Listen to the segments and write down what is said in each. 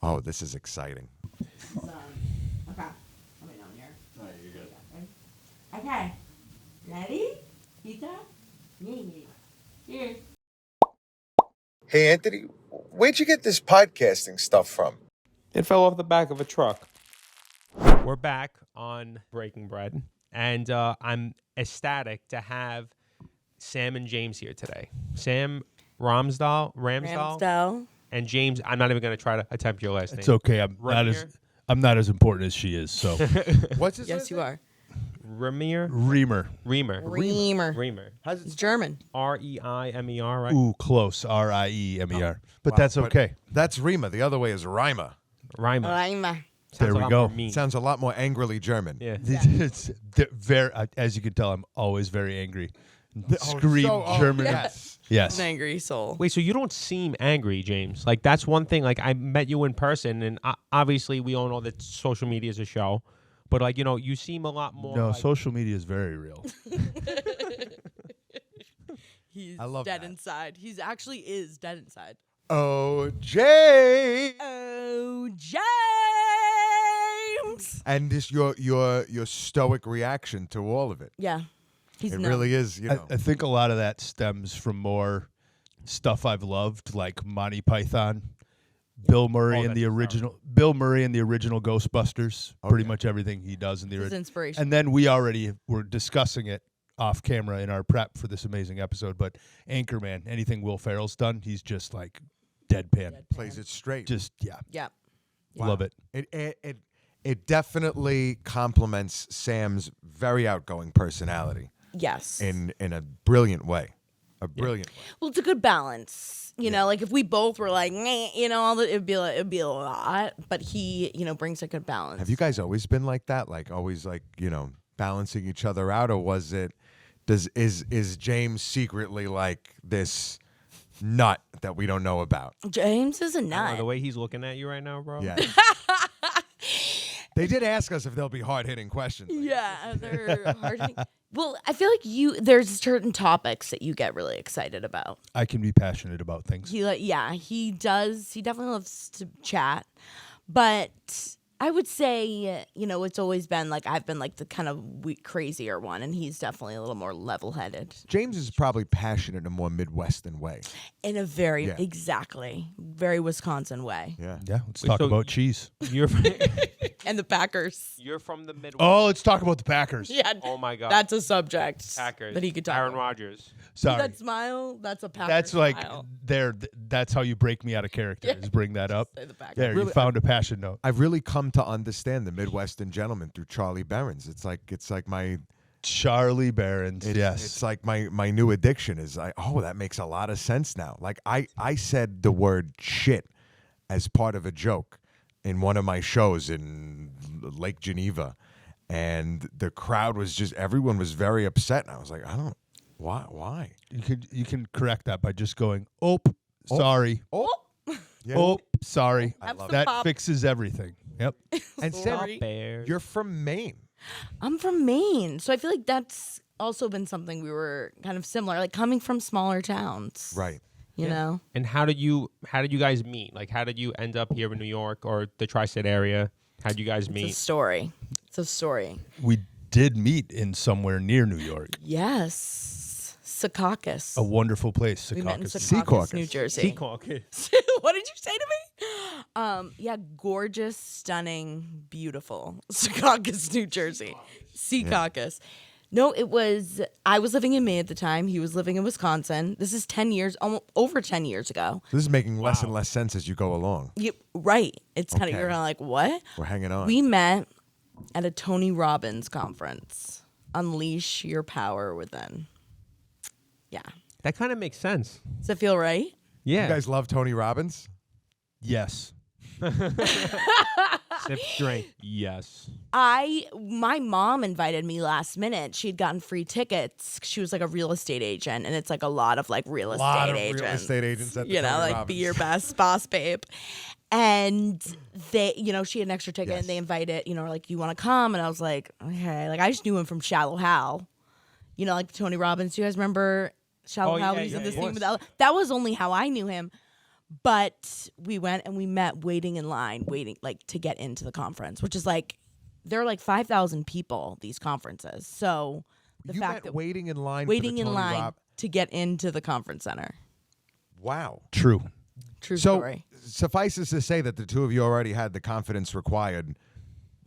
Oh, this is exciting. Okay. Let me know when you're. Oh, you're good. Okay. Ready? Pizza? Cheers. Hey, Anthony, where'd you get this podcasting stuff from? It fell off the back of a truck. We're back on Breaking Bread, and I'm ecstatic to have Sam and James here today. Sam Ramsdell, and James. I'm not even going to try to attempt your last name. It's okay. I'm not as important as she is. So What's his Yes, you are. Remer. Reamer. It's German. Reimer, right? Ooh, close. Riemer. But that's okay. That's Rima. The other way is Rima. Reimer. There we go. Sounds a lot more angrily German. Yeah. It's very. As you can tell, I'm always very angry. Scream German. Yes. An angry soul. Wait, so you don't seem angry, James? Like, that's one thing. Like, I met you in person, and obviously we all know that social media is a show. But, like, you seem a lot more. No, like, social media is very real. He's I love dead that. inside. He's actually is dead inside. Oh, Jay. Oh, James. And just your stoic reaction to all of it. Yeah. He's It numb. really is, I think a lot of that stems from more stuff I've loved, like Monty Python, Bill Murray and the original Ghostbusters. Pretty much everything he does in the His original. inspiration. And then we already were discussing it off camera in our prep for this amazing episode. But Anchorman, anything Will Ferrell's done, he's just like deadpan. plays it straight. Just Yeah. love it. It definitely complements Sam's very outgoing personality Yes. in a brilliant way. A brilliant way. Well, it's a good balance. You know, like if we both were like, meh, it'd be a lot. But he, brings a good balance. Have you guys always been like that? Like always like, balancing each other out, or was it is James secretly like this nut that we don't know about? James is a I don't know, nut. the way he's looking at you right now, bro. Yeah. They did ask us if there'll be hard-hitting questions. Yeah, they're hard. Well, I feel like there's certain topics that you get really excited about. I can be passionate about things. He does. He definitely loves to chat, but I would say, it's always been like I've been like the kind of crazier one, and he's definitely a little more level-headed. James is probably passionate in a more Midwestern way. In a very very Wisconsin way. Yeah. Yeah, let's talk about cheese. You're And the Packers. you're from the Midwest. Oh, let's talk about the Packers. Yeah. Oh my God. That's a subject Packers. that he could talk Aaron about. Rodgers. Sorry. That smile, that's a Packers That's like smile. that's how you break me out of character. Is bring that up. Say the Packers. There, you Really, found a passion note. I've really come to understand the Midwestern gentleman through Charlie Berens. It's like my Charlie Berens. Yes. It's like my new addiction is like, oh, that makes a lot of sense now. Like I said the word shit as part of a joke in one of my shows in Lake Geneva, and the crowd was everyone was very upset, and I was like, why? You can correct that by just going, sorry. Yeah. Sorry. Have some That pop. fixes everything. Yep. And Sam, Sorry. Bears. you're from Maine. I'm from Maine, so I feel like that's also been something we were kind of similar, like coming from smaller towns. Right. You know? And how did you guys meet? Like, how did you end up here in New York or the tri-state area? How did you guys It's a meet? story. It's a story. We did meet in somewhere near New York. Yes. Secaucus. A wonderful place, We met in Secaucus. Secaucus, New Jersey. Seahawks. What did you say to me? Yeah, gorgeous, stunning, beautiful. Secaucus, New Jersey. Secaucus. No, I was living in Maine at the time. He was living in Wisconsin. This is 10 years, almost over 10 years ago. This is making less and less sense as you go along. Right. It's kind of, Okay. you're kind of like, what? We're hanging on. We met at a Tony Robbins conference. Unleash your power within. Yeah. That kind of makes sense. Does it feel right? Yeah. You guys love Tony Robbins? Yes. Sip, drink. Yes. My mom invited me last minute. She'd gotten free tickets. She was like a real estate agent, and it's like a lot of like real estate agents. Real estate agents at the You know, Tony like Robbins. be your best boss babe. And they, she had an extra ticket, Yes. and they invited, were like, you want to come? And I was like, okay. Like I just knew him from Shallow Hal. Like Tony Robbins. Do you guys remember Shallow Oh, Hal? yeah, When he's in yeah, this of scene with course. that was only how I knew him. But we went and we met waiting in line, waiting like to get into the conference, which is like there are like 5,000 people these conferences. So the You fact met that waiting in line. waiting for the in Tony line Robb- to get into the conference center. Wow. True. True So story. suffices to say that the two of you already had the confidence required.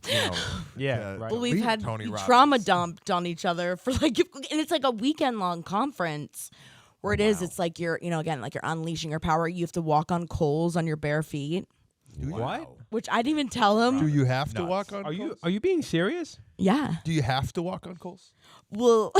You know, Yeah, to right. Well, we've lead had Tony Robbins. trauma dumped on each other for like, and it's like a weekend long conference where it's like you're, again, like you're unleashing your power. You have to walk on coals on your bare feet, What? which I didn't even tell him. Do you have to Nuts. walk on? Are you coals? are you being serious? Yeah. Do you have to walk on coals? Well,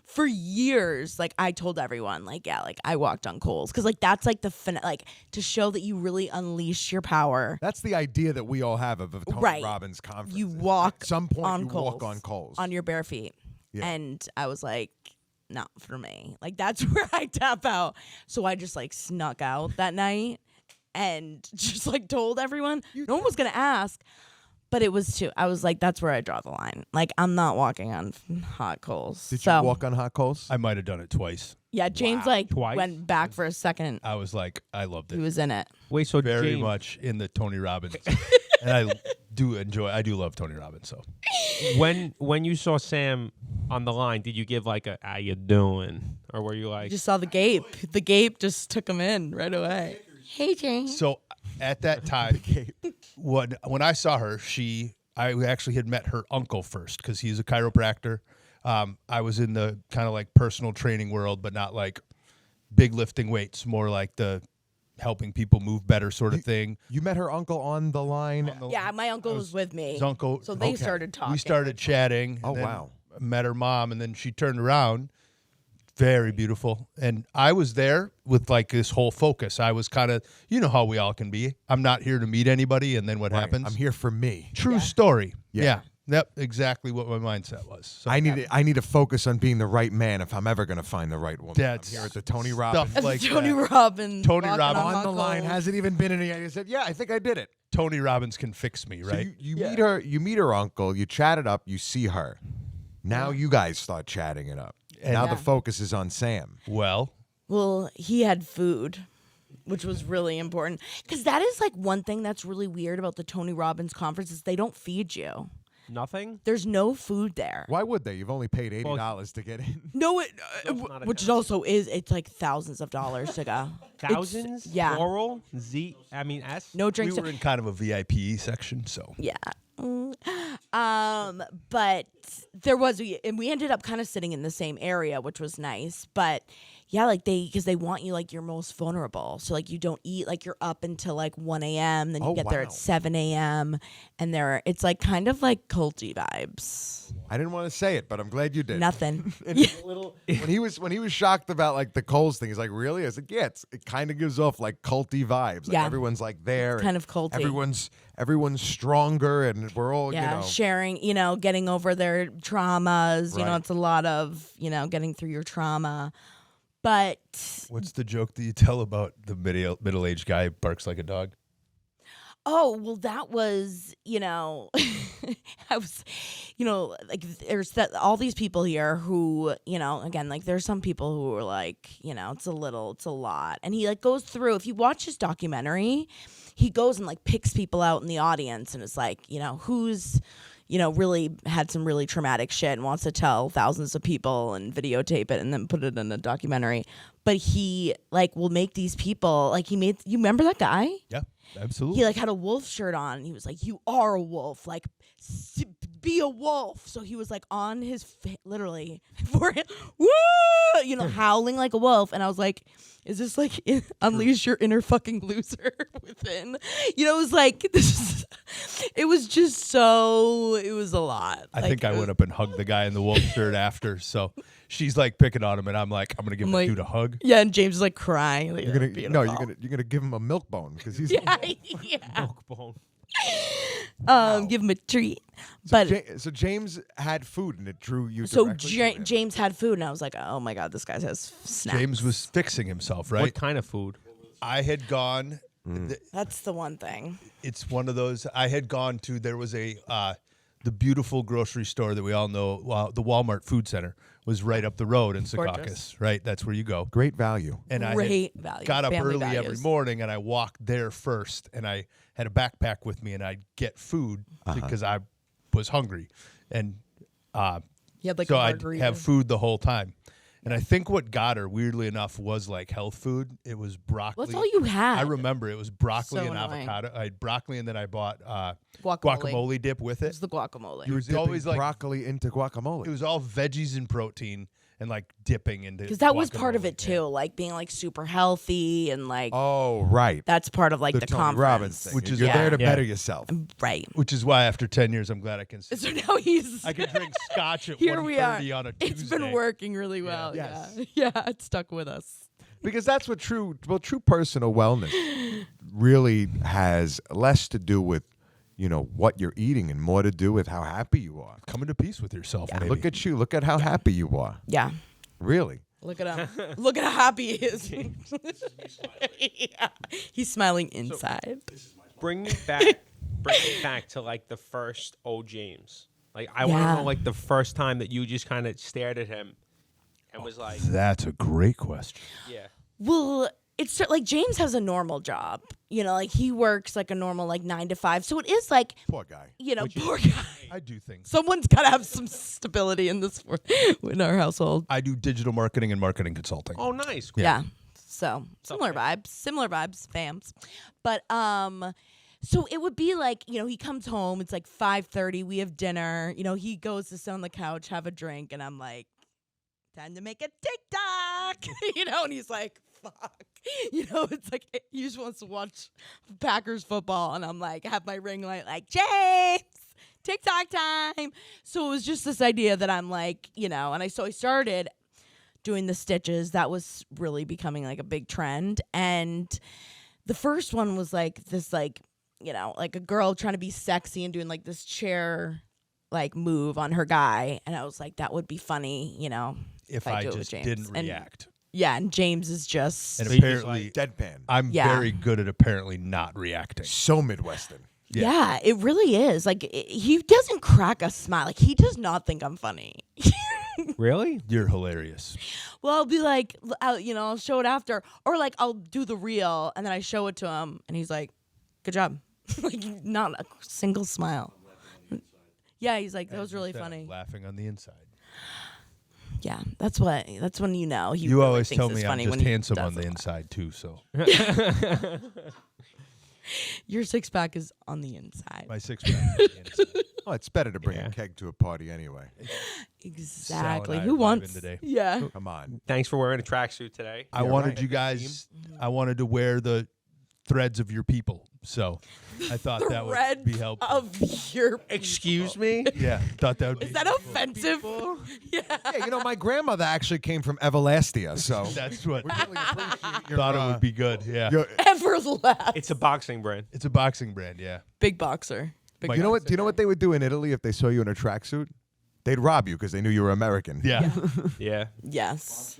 for years, like I told everyone, like, yeah, like I walked on coals because like that's like like to show that you really unleash your power. That's the idea that we all have of a Tony Right. Robbins conference. You walk At some point, on you coals, walk on coals. on your bare feet. Yeah. And I was like, not for me. Like that's where I tap out. So I just like snuck out that night and just like told everyone. No one was gonna ask, but it was too. I was like, that's where I draw the line. Like I'm not walking on hot coals. Did so, you walk on hot coals? I might have done it twice. Yeah, James like Twice? went back for a second. I was like, I loved He it was in it. Wait, so very James, much in the Tony Robbins, and I do love Tony Robbins. So when you saw Sam on the line, did you give like a "how you doing," or were you I like, just saw the gape. The gape just took him in right away. Hey, James. So at that time, when I saw her, I actually had met her uncle first because he's a chiropractor. I was in the kind of like personal training world, but not like big lifting weights, more like the helping people move better sort of thing. You met her uncle on the line. Yeah, my uncle was with me. His uncle. So they Okay. started talking. We started chatting. Oh, and then wow. Met her mom, and then she turned around. Very beautiful. And I was there with like this whole focus. I was kind of, you know how we all can be. I'm not here to meet anybody, and then what Right. happens? I'm here for me. True story. Yeah. Yeah. Yep. Exactly what my mindset was. So I need to focus on being the right man if I'm ever going to find the right woman. That's I'm here at the Tony stuff Robbins. like Tony that. Robbins. Tony walking Robbins. on on the hot line coals. hasn't even been any. I said, yeah, I think I did it. Tony Robbins can fix me, So right? you meet her. You meet her uncle. You chat it up. You see her. Now you guys start chatting it up. And- now Yeah. the focus is on Sam. Well, Well, he had food, which was really important. Because that is like one thing that's really weird about the Tony Robbins conference is they don't feed you. nothing? There's no food there. Why would they? You've only paid $80 to get in. No, not a which it also is. It's like thousands of dollars to go. It's- Thousands? yeah. Plural? S? No we drinks. were in kind of a VIP section, so Yeah. But there was, and we ended up kind of sitting in the same area, which was nice. But yeah, like because they want you like you're most vulnerable. So like you don't eat, like you're up until like 1 a.m. Then you Oh, get there wow. at 7 a.m. And it's like kind of like culty vibes. I didn't want to say it, but I'm glad you did. Nothing. And when he was shocked about like the Coles thing, he's like, "Really?" I was like, "Yeah, it kind of gives off like culty vibes. Like Yeah. everyone's like there, Kind and of culty. Everyone's stronger, and we're all Yeah, you know." sharing, getting over their traumas. You know, Right. it's a lot of, getting through your trauma. But what's the joke that you tell about the middle-aged guy who barks like a dog? oh, well, that was, I was, like there's all these people here who, again, like there's some people who are like, it's a lot. And he like goes through, if you watch his documentary, he goes and like picks people out in the audience and it's like, who's, really had some really traumatic shit and wants to tell thousands of people and videotape it and then put it in a documentary. But he like will make these people like you remember that guy? Yeah, absolutely. He like had a wolf shirt on and he was like, you are a wolf, like be a wolf. So he was like on his literally forehead, woo, howling like a wolf. And I was like, is this like unleash your inner fucking loser within? It was like it was just it was a lot. I think I went up and hugged the guy in the wolf shirt after. So she's like picking on him, and I'm like, I'm gonna give I'm the like- dude a hug. Yeah, and James is like crying. Like, You're gonna beautiful. you're gonna give him a milk bone because he's yeah, yeah. Milk bone. Give him a treat. But so James had food and it drew you. so directly to him. James had food, and I was like, oh my god, this guy has snacks. James was fixing himself, right? What kind of food? I had gone. That's the one thing. It's one of those. I had gone to. There was a the beautiful grocery store that we all know, the Walmart Food Center, was right up the road in Gorgeous. Secaucus, right? That's where you go. Great value. And I Great had value. got up Family early every values. morning, and I walked there first, and I had a backpack with me, and I'd get food because I was hungry, and You had like so a I'd margarita. have food the whole time. And I think what got her, weirdly enough, was like health food. It was broccoli. Well, that's all you had. I remember it was broccoli So and annoying. avocado. I had broccoli, and then I bought Guacamole. guacamole dip with It it. was the guacamole. You were Dipping always like broccoli into guacamole. it was all veggies and protein, and like dipping into Because that was part of guacamole. it too, like being like super healthy and like oh, right. that's part of like the Tony conference. Robbins thing. Which is You're why- there to Yeah. better yourself. Right. Which is why after 10 years, I'm glad I can. So now he's I can drink scotch at here. We are. 1:30 on a Tuesday. It's been working really well. Yes. Yeah. Yeah. It's stuck with us. Because that's what true personal wellness really has less to do with, what you're eating and more to do with how happy you are. Coming to peace with yourself. Maybe. Look at you. Look at how happy you are. Yeah. Really. Look at him. Look at how happy he is. Yeah. He's smiling inside. Bring me back to like the first old James. Like I want to Yeah. know like the first time that you just kind of stared at him and was like, That's a great question. yeah. Well, it's like James has a normal job. Like he works like a normal like 9 to 5. So it is like, Poor guy. poor guy. I do things. Someone's got to have some stability in this in our household. I do digital marketing and marketing consulting. Oh, nice. Yeah. So similar okay. vibes, fams. But so it would be like, he comes home, it's like 5:30, we have dinner, he goes to sit on the couch, have a drink, and I'm like, time to make a TikTok. And he's like, fuck. It's like he just wants to watch Packers football, and I'm like, have my ring light like, James, TikTok time. So it was just this idea that I'm like, and I started doing the stitches. That was really becoming like a big trend. And the first one was like this, like, like a girl trying to be sexy and doing like this chair like move on her guy. And I was like, that would be funny, if I I do it with just James. didn't And- react. Yeah. And James is just, And So you just, apparently, Deadpan. I'm Yeah. very good at apparently not reacting. So Midwestern. yeah, it really is. Like he doesn't crack a smile. Like he does not think I'm funny. Really? You're hilarious. Well, I'll be like, I'll show it after, or like I'll do the reel and then I show it to him, and he's like, "Good job," like not a single smile. Yeah, he's like, "That was really Instead, I'm funny." laughing on the inside. Yeah, that's when he he You really always thinks tell it's me I'm funny just when he handsome on does the it. inside too. So Your 6-pack is on the inside. my 6-pack. is the inside. Oh, it's better to bring Yeah. a keg to a party anyway. Exactly. and I Who are wants? vibing today. Yeah. Come on. Thanks for wearing a tracksuit today. I Yeah, wanted right. you guys. I wanted to wear the threads of your people. So I thought that would Thread be helpful. of your. Excuse me? Yeah, thought that would be. Is that offensive? Yeah. Yeah, my grandmother actually came from Everlastia, so That's what we really appreciate your, thought it would be good. Yeah, your- Everlast. It's a boxing brand. it's a boxing brand. Yeah, Big boxer. Big Like- You know what? Do you know what they would do in Italy if they saw you in a tracksuit? They'd rob you because they knew you were American. yeah. Yeah. Yes.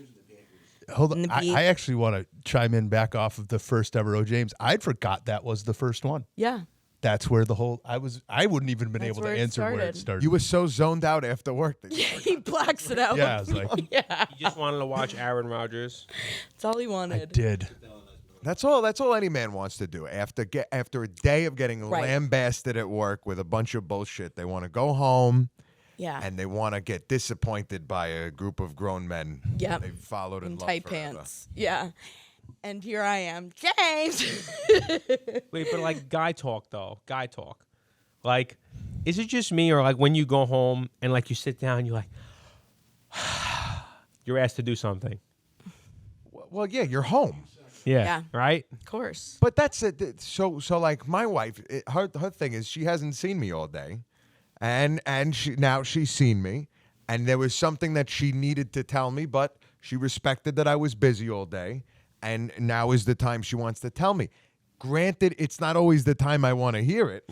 Hold And on, the beat. I actually want to chime in back off of the first ever O James. I'd forgot that was the first one. Yeah. That's where the whole I wouldn't even been That's able to where it answer where it started. started. You were so zoned out after work. That He blacks it out. yeah, I was like, Yeah. You just wanted to watch Aaron Rodgers. That's all he I wanted. did. That's all any man wants to do. After a day of getting Right. lambasted at work with a bunch of bullshit, they want to go home Yeah. and they want to get disappointed by a group of grown men Yep. they've followed In and loved tight forever. pants. Yeah. And here I am, James. Wait, but like guy talk though. Guy talk. Like, is it just me or like when you go home and like you sit down, you're like, you're asked to do something. Well, yeah, you're home. Yeah. Yeah. Right? Of course. But that's it. So like my wife, her thing is she hasn't seen me all day, and now she's seen me, and there was something that she needed to tell me, but she respected that I was busy all day, and now is the time she wants to tell me. Granted, it's not always the time I want to hear it,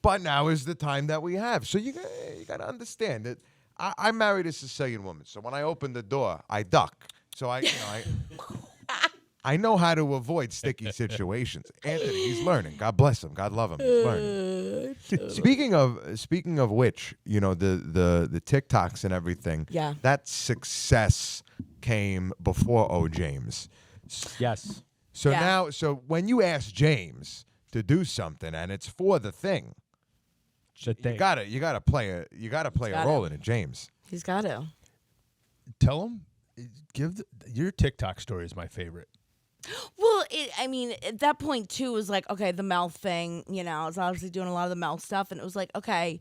but now is the time that we have. So you got to understand that I married a Sicilian woman, so when I open the door, I duck. So I I know how to avoid sticky situations. Anthony, he's learning. God bless him. God love him. He's learning. Speaking of which, you know, the TikToks and everything. Yeah. That success came before O. James. Yes. So Yeah. now, so when you ask James to do something and it's for the thing, The thing. you gotta play a gotta. role in it, James. He's got to. Tell him, your TikTok story is my favorite. Well, I mean, at that point too, it was like, okay, the mouth thing, you know, I was obviously doing a lot of the mouth stuff, and it was like, okay,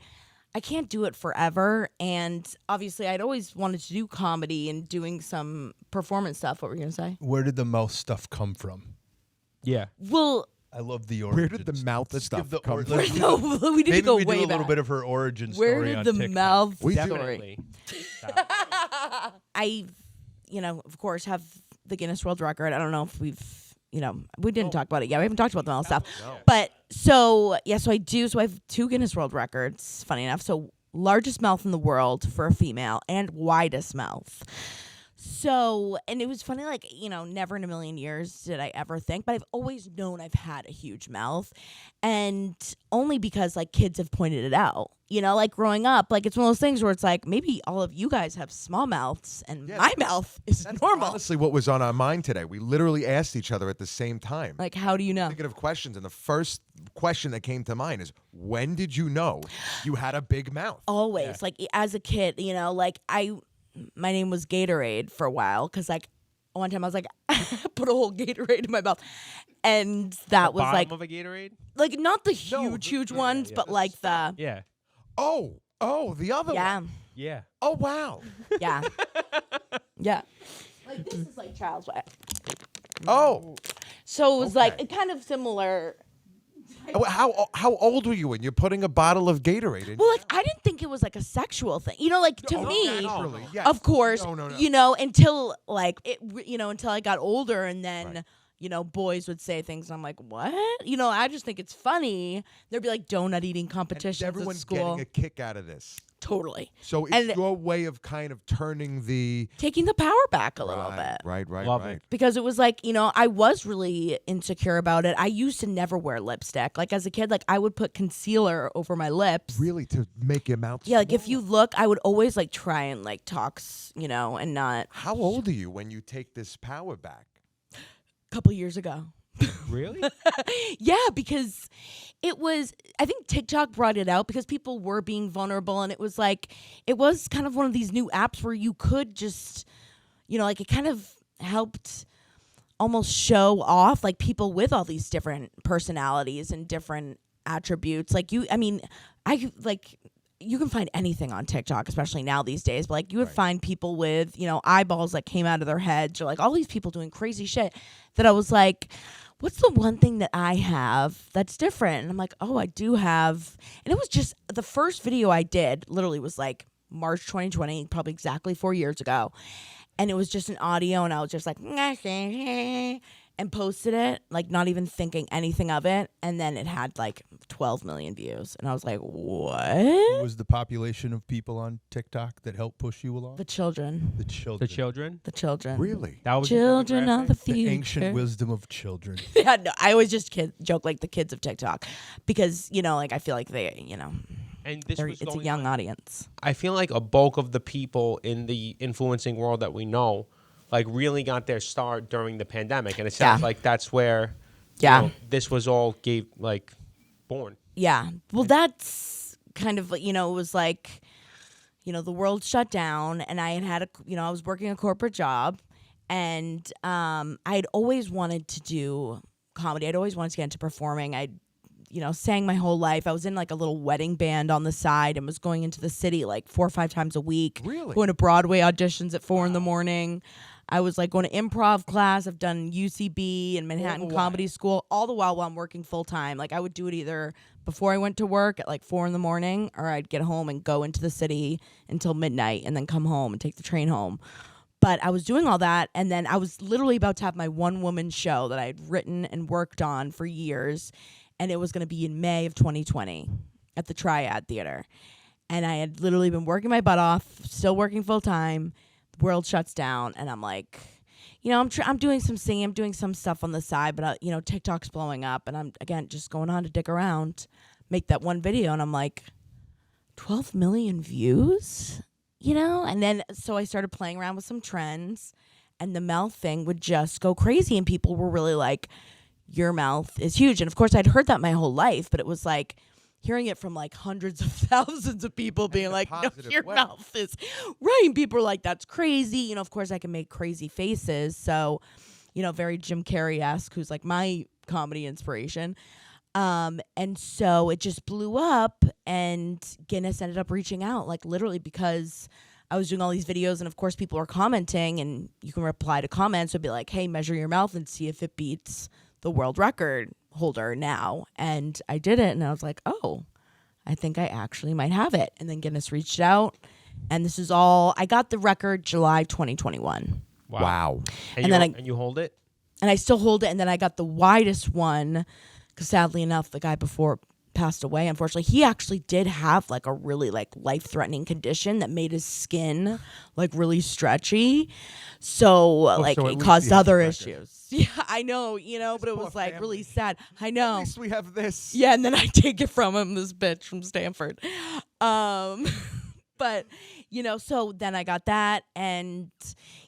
I can't do it forever. And obviously, I'd always wanted to do comedy and doing some performance stuff. What were you gonna say? Where did the mouth stuff come from? Yeah. Well, I love the Where origins. did the mouth Let's stuff give the come or- from? let's do no, the- we need Maybe to go we way do a back. little bit of her origin Where story did on the TikTok. mouth We do. story? Definitely. I, you know, of course, have the Guinness World Record. I don't know if we've, you know, we didn't talk about it. Yeah, we haven't talked about the mouth stuff. But so, yeah, so I do. So I have 2 Guinness World Records, funny enough. So largest mouth in the world for a female and widest mouth. So, and it was funny, like, you know, never in a million years did I ever think, but I've always known I've had a huge mouth. And only because, like, kids have pointed it out. You know, like growing up, like, it's one of those things where it's like, maybe all of you guys have small mouths and my mouth is That's normal. honestly what was on our mind today. We literally asked each other at the same time. Like, how do you know? Thinking of questions, and the first question that came to mind is, when did you know you had a big mouth? Always. Like, as a kid, you know, like, my name was Gatorade for a while because, like, one time I was like, put a whole Gatorade in my mouth. And that was Bottom like, of a Gatorade? like, not the huge ones, but like the, Yeah. Oh, the other yeah, one. Yeah. Oh, wow. yeah, yeah. Like, this is like child's play. Oh. So it was like Okay. a kind of similar. How old were you when you're putting a bottle of Gatorade in? Well, like, I didn't think it was like a sexual thing. You know, like, to me, naturally, yes. of course, No. you know, until like it, you know, until I got older, and then Right. you know, boys would say things, and I'm like, what? You know, I just think it's funny. There'd be like donut eating And competitions at everyone's school. getting a kick out of this. Totally So it's And- your way of kind of turning the taking the power back a little bit. Right. Love it. Because it was like, you know, I was really insecure about it. I used to never wear lipstick. Like, as a kid, like, I would put concealer over my lips. Really, to make your mouth. Yeah, like, if smaller. you look, I would always like try and like talk, you know, and not. How old are you when you take this power back? A couple years ago. Really? Yeah, because it was, I think TikTok brought it out because people were being vulnerable, and it was like, it was kind of one of these new apps where you could just, you know, like, it kind of helped almost show off like people with all these different personalities and different attributes. Like, you, I mean, you can find anything on TikTok, especially now these days. But like, you would find people with, you know, eyeballs that came out of their heads, or like all these people doing crazy shit that I was like, what's the one thing that I have that's different? And I'm like, oh, I do have. And it was just the first video I did literally was like March 2020, probably exactly 4 years ago. And it was just an audio, and I was just like, and posted it, like, not even thinking anything of it. And then it had like 12 million views. And I was like, what? What was the population of people on TikTok that helped push you along? The children. The children. The children? The children. Really? That was your Children of the demographic? The future. ancient wisdom of children. Yeah, no, I always just joke like the kids of TikTok, because, you know, like, I feel like they, you know, And this was it's a going young on- audience. I feel like a bulk of the people in the influencing world that we know, like, really got their start during the pandemic, and it sounds Yeah. like that's where, Yeah. this was all born. Yeah. Well, that's kind of, you know, it was like, you know, the world shut down, and I had you know, I was working a corporate job, and I'd always wanted to do comedy. I'd always wanted to get into performing. I'd, you know, sang my whole life. I was in like a little wedding band on the side, and was going into the city like 4 or 5 times a week. Really? Going to Broadway auditions at 4 a.m. I was like going to improv class. I've done UCB and Manhattan Comedy School, all the while I'm working full time. Like, I would do it either before I went to work at like 4 a.m, or I'd get home and go into the city until midnight and then come home and take the train home. But I was doing all that, and then I was literally about to have my one-woman show that I had written and worked on for years, and it was going to be in May of 2020 at the Triad Theater. And I had literally been working my butt off, still working full time. The world shuts down, and I'm like, you know, I'm doing some singing, I'm doing some stuff on the side, but you know, TikTok's blowing up, and I'm again just going on to dick around, make that one video, and I'm like, 12 million views, you know, and then so I started playing around with some trends, and the mouth thing would just go crazy, and people were really like, your mouth is huge, and of course I'd heard that my whole life, but it was like hearing it from like hundreds of thousands of people being like, no, your mouth is right. And people are like, that's crazy. You know, of course I can make crazy faces. So, you know, very Jim Carrey-esque, who's like my comedy inspiration. And so it just blew up, and Guinness ended up reaching out, like literally because I was doing all these videos, and of course people are commenting, and you can reply to comments. So it'd be like, hey, measure your mouth and see if it beats the world record holder now. And I did it, and I was like, oh, I think I actually might have it. And then Guinness reached out, and this is all, I got the record July 2021. Wow. And then you hold it? And I still hold it, and then I got the widest one, because sadly enough, the guy before passed away, unfortunately. He actually did have like a really like life-threatening condition that made his skin like really stretchy, so so it at caused least he has other the record. issues. Yeah, I know, you know, but it poor was like family. really sad. I know. At least we have this. Yeah, and then I take it from him, this bitch from Stanford. But, you know, so then I got that, and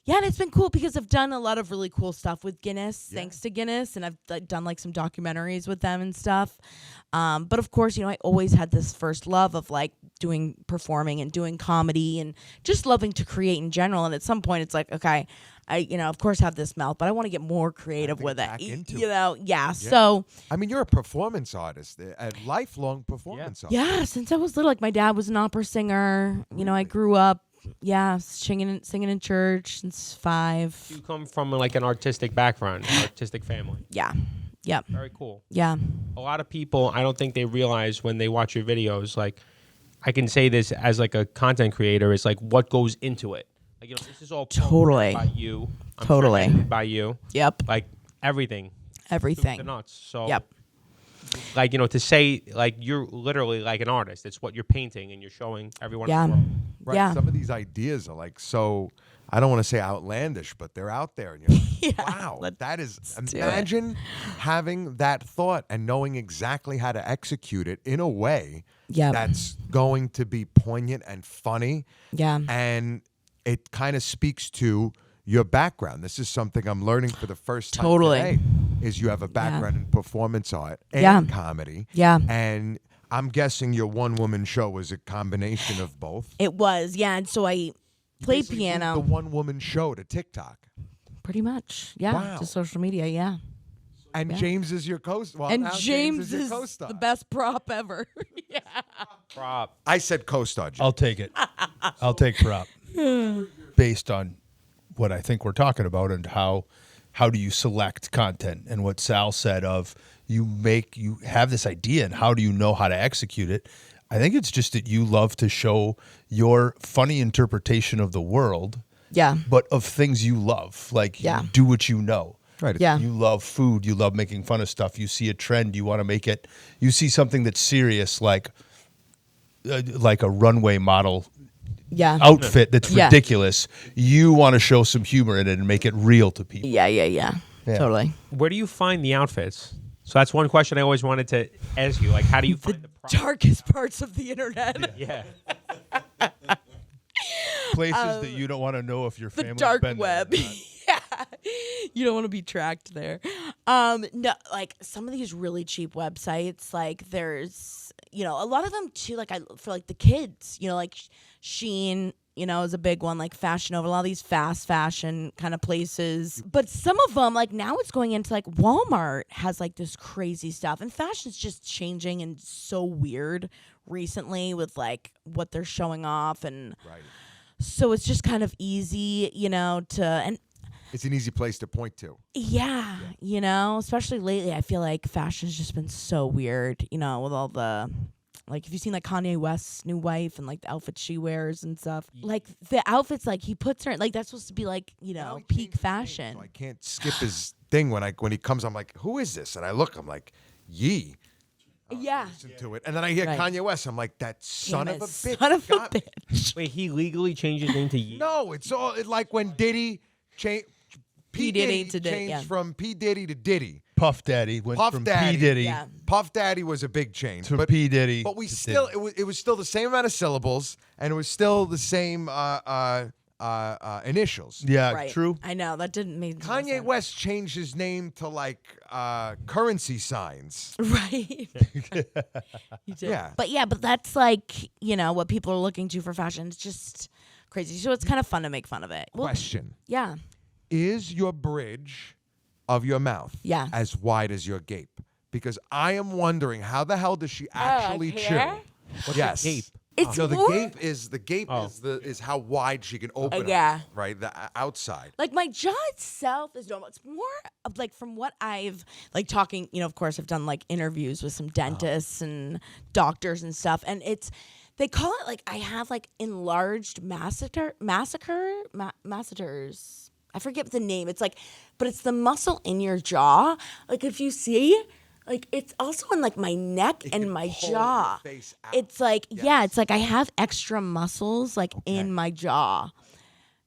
yeah, and it's been cool because I've done a lot of really cool stuff with Guinness, thanks to Guinness, and I've done like some documentaries with them and stuff. But of course, you know, I always had this first love of like performing and doing comedy and just loving to create in general. And at some point, it's like, okay, I, you know, of course have this mouth, but I want to get more creative with it. back into You it. know, yeah. So I mean, you're a performance artist, a lifelong performance artist. yeah, since I was little, like my dad was an opera singer. You know, I grew up, singing in church since 5. You come from like an artistic background, artistic family. Yeah. Yep. Very cool. Yeah. A lot of people, I don't think they realize when they watch your videos, like, I can say this as like a content creator, is like what goes into it. Like, you know, this is all Totally. by you. I'm Totally. sure by you. Yep. Like everything. Everything. The nuts. So Yep. like, you know, to say like you're literally like an artist. It's what you're painting and you're showing everyone in Yeah. the world. Right. Yeah. Some of these ideas are like so, I don't want to say outlandish, but they're out there. And you're like, Yeah, wow, that is, do it. imagine having that thought and knowing exactly how to execute it in a way Yep. that's going to be poignant and funny. Yeah. And it kind of speaks to your background. This is something I'm learning for the first time Totally. today, is you have a background in performance art and Yeah. comedy. Yeah. And I'm guessing your one-woman show was a combination of both. It was, yeah. And so I played Basically piano. moved the one-woman show to TikTok. Pretty much. Yeah. Wow. To social media, yeah. And Yeah. James is your co-star. Well, And now James your is co-star. the best prop ever. Yeah. Prop. I said co-star, James. I'll take it. I'll take prop based on what I think we're talking about and how do you select content and what Sal said of you have this idea and how do you know how to execute it. I think it's just that you love to show your funny interpretation of the world, Yeah. but of things you love. Like Yeah. you do what you know. Right. Yeah. You love food. You love making fun of stuff. You see a trend. You want to make it. You see something that's serious, like a runway model Yeah. outfit that's Yeah. ridiculous. You want to show some humor in it and make it real to people. Yeah. Yeah. Totally. Where do you find the outfits? So that's one question I always wanted to ask you. Like, how do you find the prop? Darkest parts of the internet. Yeah. Places that you don't want to know if your The family's dark been there or web. not. Yeah. You don't want to be tracked there. No, like some of these really cheap websites, like there's, you know, a lot of them too, like for like the kids, you know, like Shein, you know, is a big one, like Fashion Nova, a lot of these fast fashion kind of places. But some of them, like now it's going into like Walmart has like this crazy stuff. And fashion's just changing and so weird recently with like what they're showing off. And Right. so it's just kind of easy, you know, and It's an easy place to point to. yeah, you know, especially lately, I feel like fashion's just been so weird, you know, with all the, like, if you've seen, like, Kanye West's new wife and, like, the outfits she wears and stuff. Like, the outfits, like, he puts her, like, that's supposed to be, like, you Now know, he peak changed his name, fashion. so I can't skip his thing when he comes. I'm like, who is this? And I look. I'm like, Yee. Yeah. Listen to it, and then I hear Right. Kanye West. I'm like, that son Damn of a it, bitch. Son of a got me. bitch. Wait, he legally changed his name to Yee? No, it's all like when Diddy P. Diddy to changed Diddy. Yeah. from P. Diddy to Diddy. Puff Daddy went Puff from Daddy. P Diddy Yeah. Puff Daddy was a big change. to P Diddy. But we to still, Diddy. it was still the same amount of syllables, and it was still the same initials. Yeah, Right. true. I know that didn't make no Kanye sense. West changed his name to like currency signs. Right. You did. Yeah. But that's like, what people are looking to for fashion. It's just crazy. So it's kind of fun to make fun of it. Well, Question: yeah. Is your bridge of your mouth Yeah. as wide as your gape? Because I am wondering how the hell does she actually chew? here? What's yes. a gape? It's No, the more gape Oh. is how wide she can open yeah. it, right? The outside. like my jaw itself is normal. It's more of like from what I've like talking, of course I've done like interviews with some dentists and doctors and stuff. And they call it like I have like enlarged masseters. I forget the name. It's like, but it's the muscle in your jaw. Like if you see, like it's also in like my neck It and can my pull jaw. your face out. It's like, Yes. yeah, it's like I have extra muscles like in my jaw.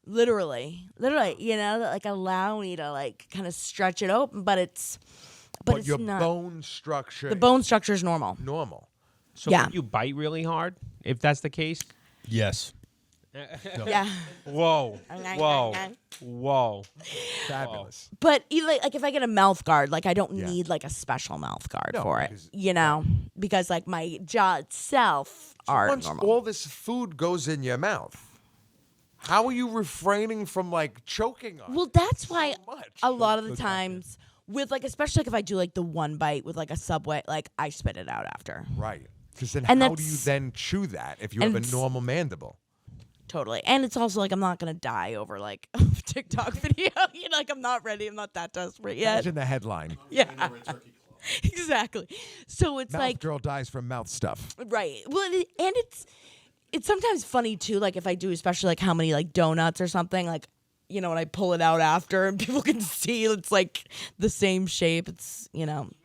Literally, that like allow me to like kind of stretch it open, but it's your not. bone structure The bone structure is normal. is normal. So Yeah. would you bite really hard if that's the case? Yes. Yeah. Whoa. Whoa. Fabulous. But like if I get a mouth guard, like I don't Yeah. need like a special mouth guard No, for it, because- because like my jaw itself are Once normal. all this food goes in your mouth, how are you refraining from like choking on? Well, that's why much. a lot of the times with like, especially like if I do like the one bite with like a Subway, like I spit it out after. Right. Because then And how do you that's- then chew that if you and have a it's- normal mandible? Totally. And it's also like I'm not gonna die over like a TikTok video. Like I'm not ready. I'm not that desperate yet. Imagine the headline. Yeah. Exactly. So it's Mouth like girl dies from mouth stuff. right. Well, and it's sometimes funny too. Like if I do, especially like how many like donuts or something, like when I pull it out after and people can see it's like the same shape. It's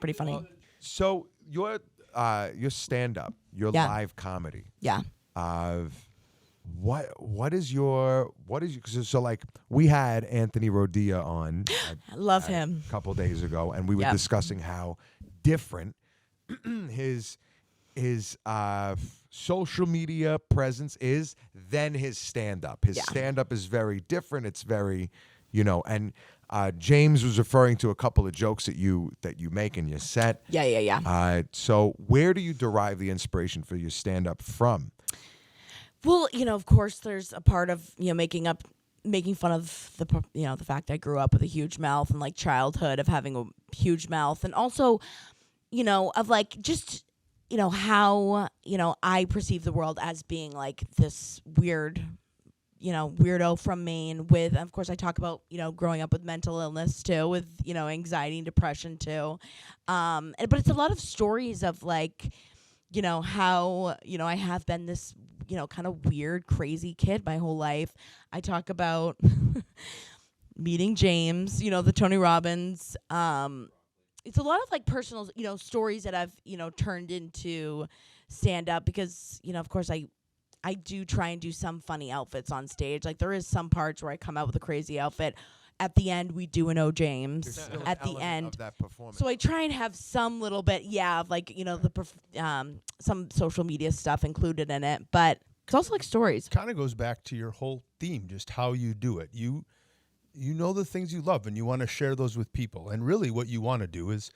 pretty funny. So your stand up, your Yeah. live comedy, Yeah. what is your so like we had Anthony Rodia on I love him. a couple days ago, and we were Yeah. discussing how different his social media presence is than his stand up. His Yeah. stand up is very different. It's very, and James was referring to a couple of jokes that you make in your set. Yeah. So where do you derive the inspiration for your stand up from? Well, of course, there's a part of making fun of the fact I grew up with a huge mouth and like childhood of having a huge mouth, and also, of like just how I perceive the world as being like this weird, weirdo from Maine. With, of course, I talk about growing up with mental illness too, with anxiety and depression too, but it's a lot of stories of like how I have been this kind of weird, crazy kid my whole life. I talk about meeting James, the Tony Robbins. It's a lot of like personal, stories that I've, turned into stand up because, of course I do try and do some funny outfits on stage. Like there is some parts where I come out with a crazy outfit. At the end, we do an O James Still an at the element end. of that performance. So I try and have some little bit, of like, some social media stuff included in it, but it's also like stories. Kind of goes back to your whole theme, just how you do it. You know the things you love and you want to share those with people. And really what you want to do is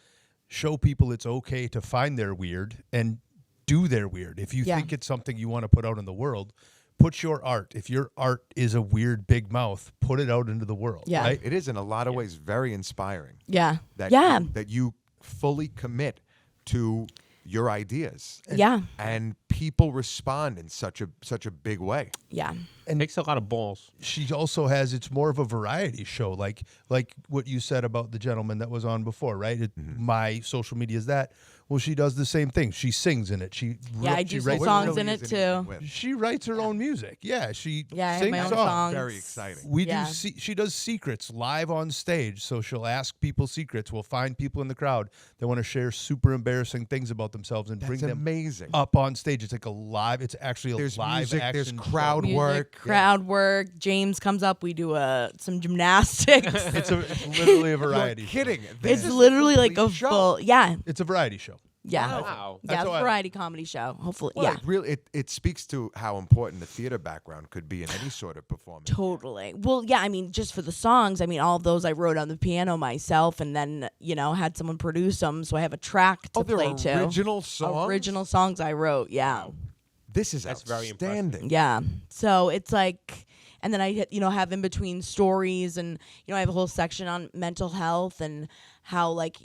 show people it's okay to find their weird and do their weird. If you Yeah. think it's something you want to put out in the world, put your art. If your art is a weird big mouth, put it out into the world. Yeah. Right? It is in a lot of ways very inspiring. Yeah. That Yeah. that you fully commit to your ideas. Yeah. And people respond in such a big way. Yeah. It takes a lot of balls. She also has, it's more of a variety show, like what you said about the gentleman that was on before, right? My social media is that. Well, she does the same thing. She sings in it. I she do some writes- songs really in it is anything too. with? She writes her own music. Yeah, she Yeah, I have sings my own songs. songs. Very exciting. We Yeah. she does secrets live on stage, so she'll ask people secrets. We'll find people in the crowd that want to share super embarrassing things about themselves and bring That's them amazing. up on stage. It's like it's actually a There's live music, action there's show. crowd Music, work. crowd work. James comes up. We do some gymnastics. It's literally a You're variety. kidding. It's This is literally like a complete show. full. Yeah, It's a variety show. yeah, Wow. yeah. That's how I- Variety comedy show. Hopefully, Well, yeah. it really it speaks to how important the theater background could be in any sort of performance. Totally. Well, yeah, I mean, just for the songs, I mean, all of those I wrote on the piano myself and then, had someone produce them. So I have a track to they're play to. original songs. Original songs I wrote, yeah. This is That's very outstanding. Yeah. So it's like, and then I, have in between stories and, I have a whole section on mental health and how, like,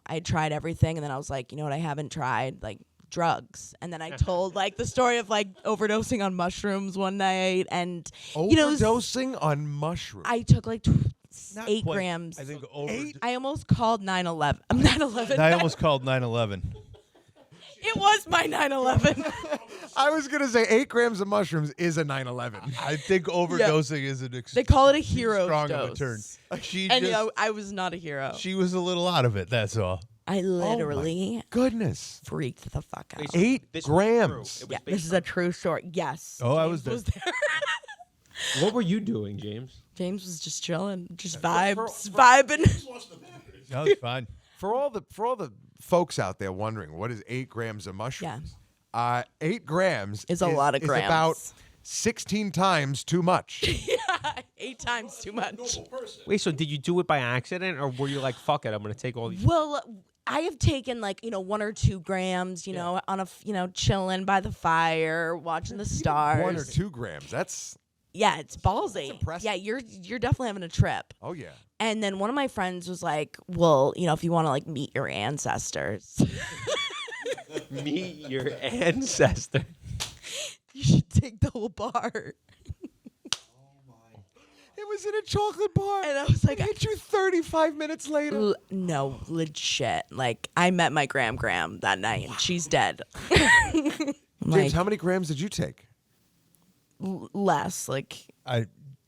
I tried everything. And then I was like, you know what, I haven't tried, like, drugs. And then I told, like, the story of, like, overdosing on mushrooms one night. And, Overdosing on mushrooms. I took, like, Not 8 quite. grams. I think over. I almost called 9/11. 9/11. I almost called 9/11. It was my 9/11. I was gonna say 8 grams of mushrooms is a 9/11. I think overdosing is an They call it a hero strong dose. of a turn. She And just, I was not a hero. she was a little out of it. That's all. I literally Goodness, freaked the fuck out. Wait, so 8 this was grams. true. It was Yeah, based this is a true story. Yes. Oh, I was James there. What were you doing, James? James was just chilling, just vibing. That was fine. For all the folks out there wondering what is 8 grams of mushrooms, 8 grams Is a lot of is grams. about 16 times too much. 8 times too much. Wait, so did you do it by accident, or were you like, "Fuck it, I'm gonna take all these"? Well, I have taken like 1 or 2 grams, on a chilling by the fire, watching the stars. 1 or 2 grams. That's Yeah, it's ballsy. impressive. Yeah, you're definitely having a trip. oh yeah. And then one of my friends was like, "Well, if you want to like meet your ancestors, Meet your ancestor. you should take the whole bar." It was in a chocolate bar. And I was like, it hit you 35 minutes later. No, legit. Like I met my Gram that night. And she's dead. James, Like, how many grams did you take? less. Like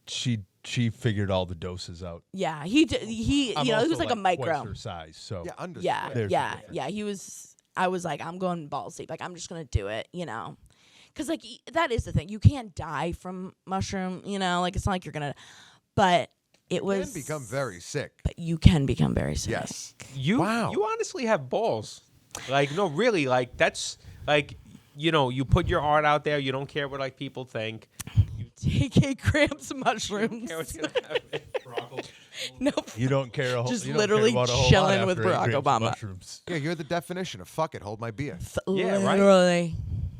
She figured all the doses out. yeah, he I'm it also was like a twice micro. her size, so Yeah, understood. Yeah, There's the yeah, difference. yeah. He was. I was like, I'm going balls deep. Like I'm just gonna do it. Because like that is the thing. You can't die from mushroom. Like it's not like you're gonna. But it You was. can become very sick. But you can become very sick. Yes. You Wow. you honestly have balls. Like no, really, like that's like you put your art out there. You don't care what like people think. Take 8 grams of mushrooms. Care what's gonna happen. Nope. you don't care. Just You don't care literally about a whole lot chilling with after 8 Barack grams of Obama. mushrooms. Yeah, you're the definition of fuck it, hold my beer. Yeah, right. Literally.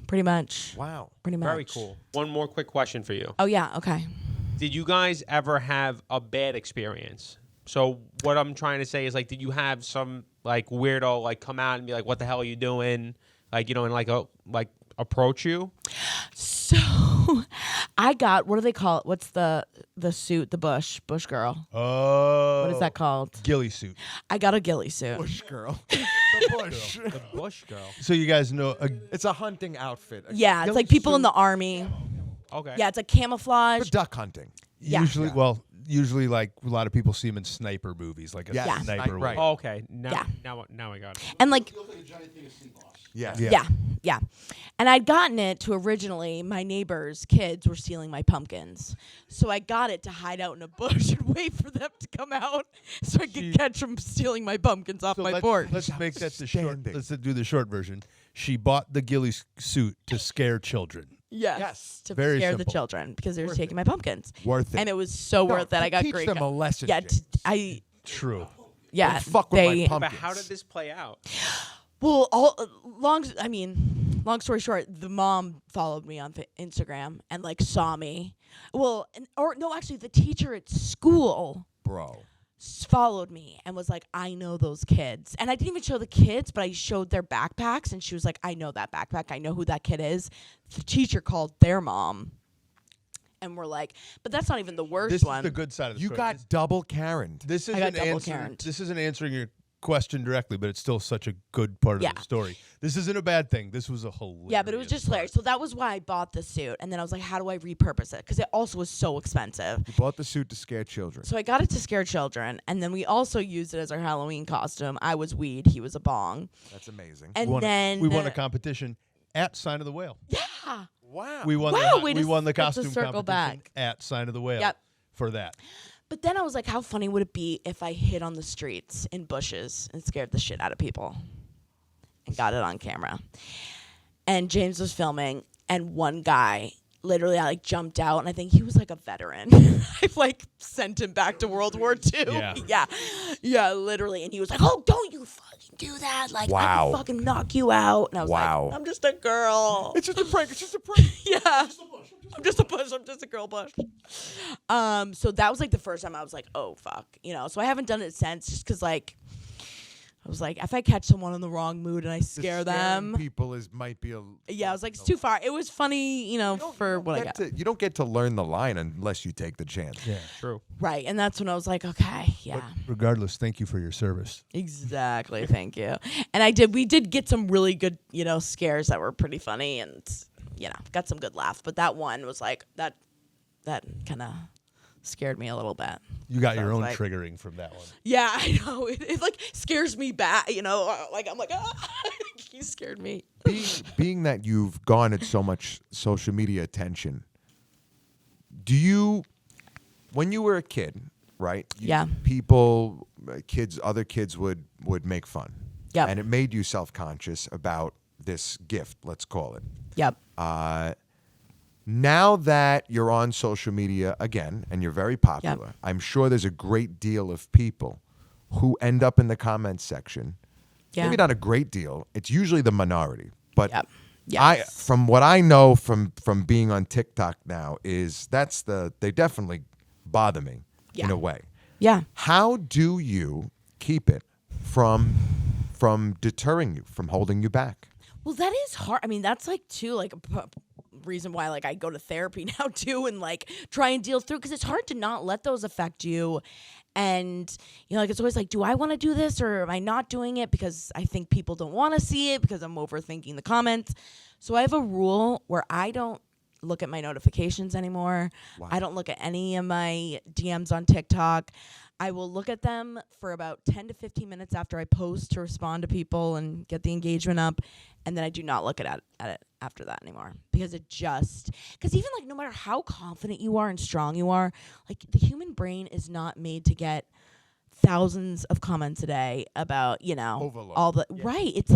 Pretty much. Wow. Pretty much. Very cool. One more quick question for you. Oh yeah. Okay. Did you guys ever have a bad experience? So what I'm trying to say is like, did you have some like weirdo like come out and be like, "What the hell are you doing?" Like and like approach you? So I got, what do they call it? What's the suit? The bush girl. Oh, What is that called? ghillie suit. I got a ghillie suit. Bush girl. the bush. The Bush girl. So you guys know It's a hunting outfit. Yeah, it's ghillie like people in suit the army. Okay. Yeah, it's like camouflage. for duck hunting. Yeah. usually like a lot of people see them in sniper movies, like a Yeah. sniper. Right. Oh, okay. Now, Yeah. now I got it. And like, Yeah. Yeah. yeah. And I'd gotten it to originally, my neighbor's kids were stealing my pumpkins. So I got it to hide out in a bush and wait for them to come out so I could catch them stealing my pumpkins off So my let's, porch. let's make that the short. Outstanding. Let's do the short version. She bought the ghillie suit to scare children. Yes. To Very scare the simple. children because they were taking my pumpkins. Worth it. And it was so No, worth it. I got teach great. them a lesson. Yeah, James. True. yeah. Don't fuck with my they, pumpkins. But how did this play out? Well, long story short, the mom followed me on Instagram and like saw me. Well, actually, the teacher at school Bro. followed me and was like, "I know those kids." And I didn't even show the kids, but I showed their backpacks, and she was like, "I know that backpack. I know who that kid is." The teacher called their mom, and we're like, "But that's not even the worst This one." is the good side of the You story. got double Karen. This I got isn't double answering. Karen'd. This isn't answering your question directly, but it's still such a good part of Yeah. the story. This isn't a bad thing. This was a hilarious. Yeah, but it was just hilarious. So that was why I bought the suit. And then I was like, how do I repurpose it? Because it also was so expensive. You bought the suit to scare children. So I got it to scare children. And then we also used it as our Halloween costume. I was weed. He was a bong. That's amazing. And we won a competition at Sign of the Whale. Yeah. Wow. We won. Wow, We won the let's costume just circle competition back. at Sign of the Whale. Yep. For that. But then I was like, how funny would it be if I hid on the streets in bushes and scared the shit out of people and got it on camera? And James was filming, and one guy literally I jumped out, and I think he was like a veteran. I sent him back to World War II. Yeah. Yeah, literally. And he was like, oh, don't you fucking do that. I Wow. can fucking knock you out. And I was Wow. like, I'm just a girl. It's just a prank. It's just a prank. Yeah. I'm just a bush. I'm just a girl bush. So that was the first time I was like, oh fuck, So I haven't done it since, just because I was like, if I catch someone in the wrong mood and I scare Scaring them, people might be a. yeah, I was like, it's too far. It was funny, for what I got. You don't get to learn the line unless you take the chance. Yeah. True. Right, and that's when I was like, okay, yeah, Regardless, thank you for your service. exactly, thank you. And we did get some really good, scares that were pretty funny, and got some good laughs. But that one was that kind of scared me a little bit. You got So your I was own like- triggering from that one. Yeah, I know. It scares me back, I'm like, ah, he scared me. Being that you've garnered so much social media attention, when you were a kid, right? Yeah. Other kids would make fun. Yep. And it made you self-conscious about this gift, let's call it. Yep. Now that you're on social media again and you're very popular, I'm sure there's a great deal of people who end up in the comments section. Yeah. Maybe not a great deal. It's usually the minority. But Yep. Yes. from what I know from being on TikTok now is they definitely bother me in Yeah. a way. Yeah. How do you keep it from deterring you, from holding you back? Well, that is hard. I mean, that's too a reason why I go to therapy now too, and try and deal through, because it's hard to not let those affect you. And it's always do I want to do this, or am I not doing it because I think people don't want to see it, because I'm overthinking the comments? So I have a rule where I don't look at my notifications anymore. Wow. I don't look at any of my DMs on TikTok. I will look at them for about 10 to 15 minutes after I post to respond to people and get the engagement up. And then I do not look at it after that anymore, because because even no matter how confident you are and strong you are, the human brain is not made to get thousands of comments a day about, Overload. all the, right. It's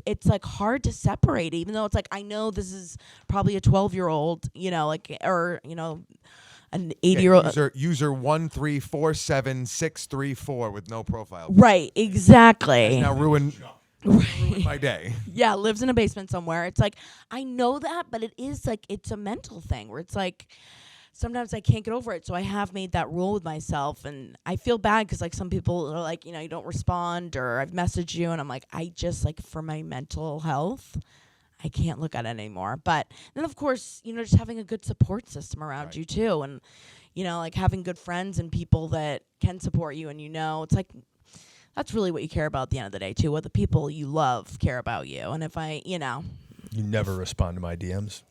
it's hard to separate, even though it's I know this is probably a 12-year-old, or, an 80-year-old. User 1347634 with no profile. Right, exactly. Now ruin my day. Yeah, lives in a basement somewhere. It's I know that, but it is it's a mental thing where it's sometimes I can't get over it. So I have made that rule with myself, and I feel bad because some people are you don't respond, or I've messaged you, and I'm I just for my mental health, I can't look at it anymore. But then of course, just having a good support system around you too, and having good friends and people that can support you, and it's that's really what you care about at the end of the day too. What the people you love care about you, and if You never respond to my DMs.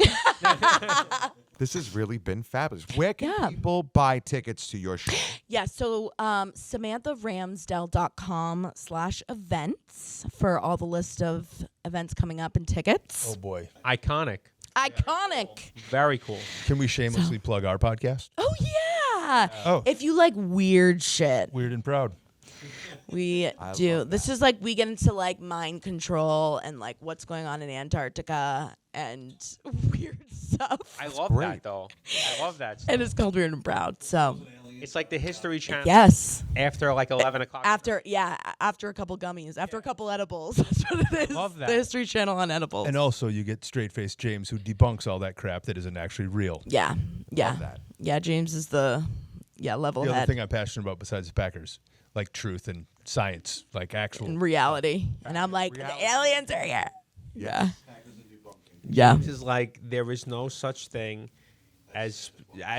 This has really been fabulous. Where can Yeah. people buy tickets to your show? Yeah, so SamanthaRamsdell.com/events for all the list of events coming up and tickets. Oh boy. Iconic. Iconic. Very cool. Can we shamelessly plug our podcast? Oh yeah. Oh. If you like weird shit, Weird and Proud. we do. This is we get into mind control and what's going on in Antarctica and weird stuff. I love great. that though. I love that stuff. And it's called Weird and Proud. So It's like the History Channel yes. after 11 o'clock. After a couple gummies, after a couple edibles. That's what it is. Love that. The History Channel on edibles. And also you get straight-faced James, who debunks all that crap that isn't actually real. Yeah. Yeah. that. Yeah, James is the level The other head thing I'm passionate about besides the Packers, truth and science, actual. in reality. And I'm the aliens are here. Yeah. Yeah. This is there is no such thing as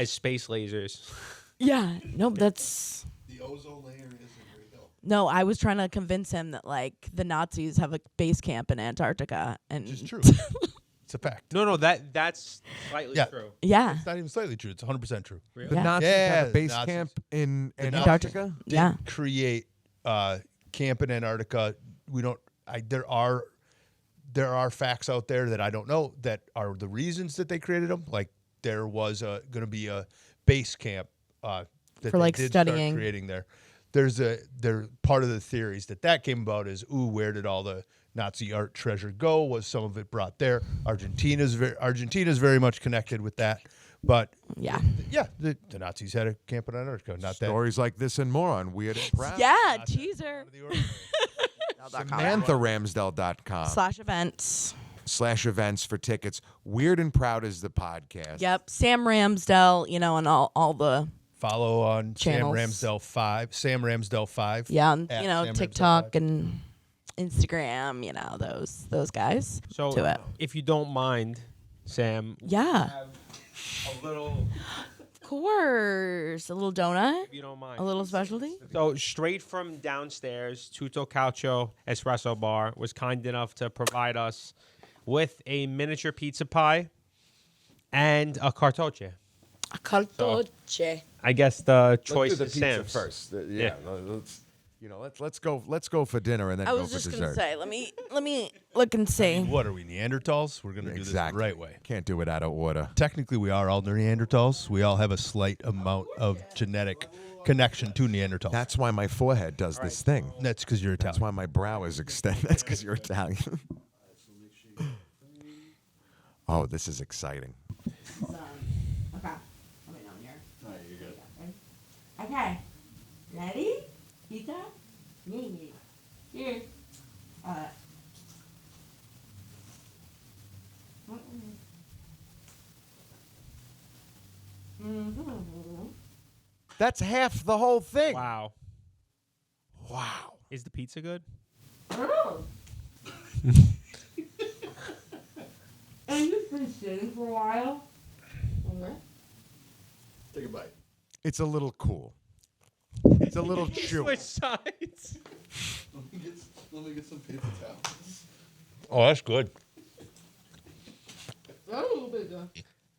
space lasers. Yeah. Nope, that's The ozone layer isn't real. No, I was trying to convince him that like the Nazis have a base camp in Antarctica, and Which is true. It's a fact. No, that's slightly Yeah. true. yeah, It's not even slightly true. It's 100% true. Really? The Yeah. Nazis have Yeah, a base Nazis. camp in The Antarctica. Did yeah. create camp in Antarctica. We don't. There are facts out there that I don't know that are the reasons that they created them. Like there was going to be a base camp that For, they like, did start studying. creating there. There part of the theories that came about is where did all the Nazi art treasure go? Was some of it brought there? Argentina's very much connected with that, but Yeah. yeah, the Nazis had a camp in Antarctica. Not that. Stories like this and more on Weird and Proud. Yeah, teaser. SamanthaRamsdell.com /events. /events for tickets. Weird and Proud is the podcast. Yep, Sam Ramsdell, and all the Follow on Channels. Sam Ramsdell 5. yeah, At Sam Ramsdell TikTok 5. and Instagram, those guys. So to it. if you don't mind, Sam, Yeah, have a little, of course, a little donut, if you don't mind. a little specialty. So straight from downstairs, Tutto Calcio Espresso Bar was kind enough to provide us with a miniature pizza pie and a cartoccio. A cartocce. I guess the choice Let's do the is pizza Sam's. first. Yeah. Let's go for dinner and then I go was for just dessert. gonna say, let me look and see. What are we, Neanderthals? We're going to do Exactly. this the right way. Can't do it out of order. Technically, we are all Neanderthals. We all have a slight amount of genetic connection to Neanderthals. That's why my forehead does this thing. That's because you're That's Italian. why my brow is extended. That's because you're Italian. Oh, this is exciting. Okay. Okay. Ready? Pizza? Here. That's half the whole thing. Wow. Wow. Is the pizza good? And you've been sitting for a while. Okay. Take a bite. It's a little cool. It's a little chewy. Switch sides. Let me get some paper towels. Oh, that's good.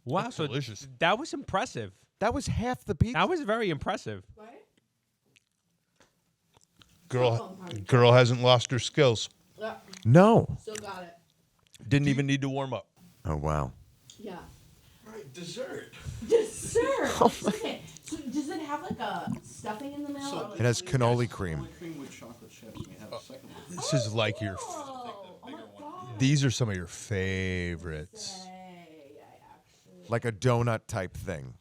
Wow, so delicious. that was impressive. That was half the pizza. That was very impressive. Girl hasn't lost her skills. No. Still got it. Didn't even need to warm up. Oh, wow. Yeah. All right, dessert. Dessert. Okay. So does it have like a stuffing in the middle? So or, like, It has cannoli cream. Cannoli cream with chocolate chips. We have a second one. This is like your. Oh my God. These are some of your favorites. Hey, I actually. Like a donut type thing.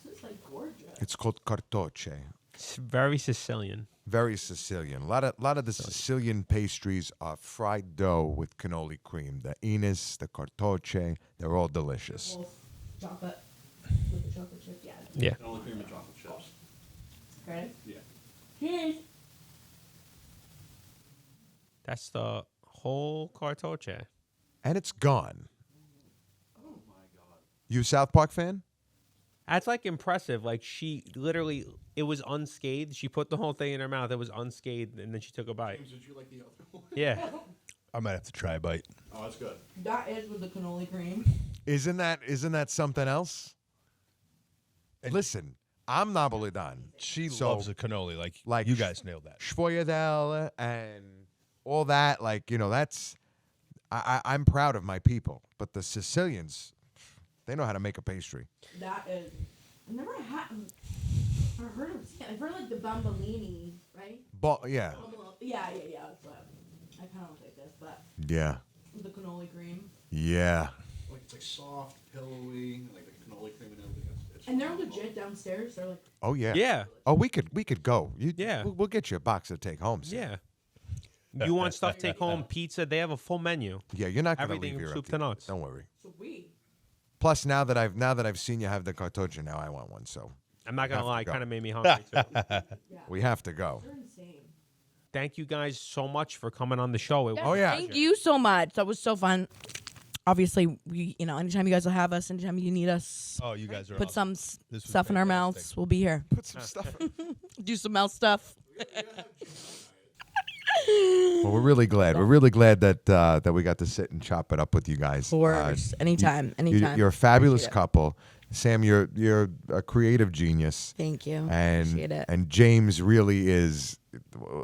This is like gorgeous. It's called cartocce. It's very Sicilian. Very Sicilian. A lot of the Sicilian pastries are fried dough with cannoli cream. The Enis, the cartocce, they're all delicious. Both chocolate with the chocolate chip. Yeah. Yeah. Cannoli cream and chocolate chips. Okay. Yeah. Cheers. That's the whole cartoccio. And it's gone. Oh my God. You a South Park fan? That's like impressive. Like she literally, it was unscathed. She put the whole thing in her mouth. It was unscathed, and then she took a bite. James, did you like the other one? Yeah. I might have to try a bite. Oh, that's good. That is with the cannoli cream. Isn't that something else? And- Listen, I'm Napolitan. She So, loves a cannoli. Like like you guys nailed that. Schwoyadel and all that. Like, that's I'm proud of my people. But the Sicilians, they know how to make a pastry. That is. I've never had. I've heard of. I've heard like the bambolini, right? Yeah. Yeah. That's what I kind of like this, but Yeah. with the cannoli cream. Yeah. Like it's like soft, pillowy, like the cannoli cream and everything. It's And they're phenomenal. legit downstairs. They're like. Oh yeah. Yeah. Oh, we could go. Yeah. We'll get you a box to take home. Sam. Yeah. You want stuff take home, pizza, they have a full menu. Yeah, you're not gonna Everything leave here from soup empty. to nuts. Don't worry. Sweet. Plus, now that I've seen you have the cartoccio, now I want one. So I'm not going Have to to lie, go. kind of made me hungry too. Yeah. we have to go. They're insane. Thank you guys so much for coming on the show. It Oh, yeah. Thank you so much. That was so fun. obviously, we, anytime you guys will have us, anytime you need us, Oh, you guys are put awesome. some This was stuff in our fantastic. mouths, we'll be here. Put some stuff. Do some mouth stuff. Well, we're really glad. We're really glad that we got to sit and chop it up with you guys. Of course. Anytime. Anytime. You're a fabulous Appreciate it. couple. Sam, you're a creative genius. Thank you. And Appreciate it. and James really is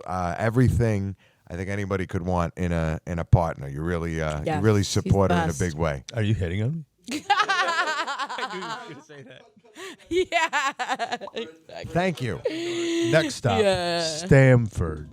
everything I think anybody could want in a partner. You're really you really he's the support her in a best. big way. Are you hitting on me? I knew you were going to say that. Yeah. Exactly. Thank you. Next stop, Yeah. Stamford.